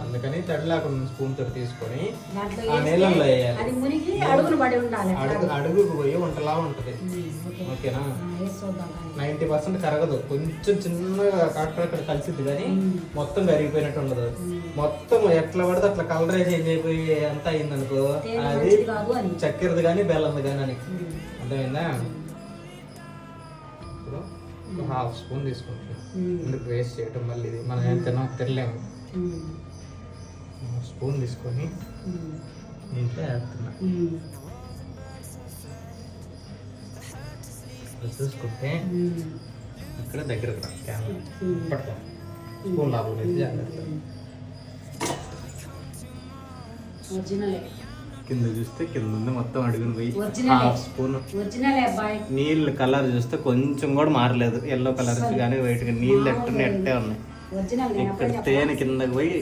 అందుకని తడి లేకుండా స్పూన్ తో తీసుకొని ఆ నీళ్ళల్లో వేయాలి. అడుగుకు పోయి వంటలా ఉంటది. ఓకేనా? 90% కరగదు, కొంచెం చిన్నగా అక్కడ కలిసిద్ది కానీ మొత్తం కరిగిపోయినట్టు ఉండదు. మొత్తం ఎట్లా పడితే అట్లా కలర్ చేంజ్ అయిపోయి ఎంత అయింది అనుకో, అది చక్కెరది కానీ బెల్లంది కానీ అని. అర్థమైందా? ఇప్పుడు హాఫ్ స్పూన్ తీసుకుంటాం, ఎందుకు వేస్ట్ చేయటం మళ్ళీ, ఇది మనం ఏం తినలేము. స్పూన్ తీసుకొని దీంట్లో వేస్తున్నా. చూసుకుంటే ఇక్కడ దగ్గరకు రా క్యామెరా పట్టుకో, స్పూన్ లాభం కింద చూస్తే కింద ఉంది మొత్తం అడుగుని పోయి హాఫ్ స్పూన్. నీళ్ళు కలర్ చూస్తే కొంచెం కూడా మారలేదు, ఎల్లో కలర్ కానీ వైట్ గా నీళ్ళు ఎట్టే ఉన్నాయి. ఇక్కడ తేనె కిందకి పోయి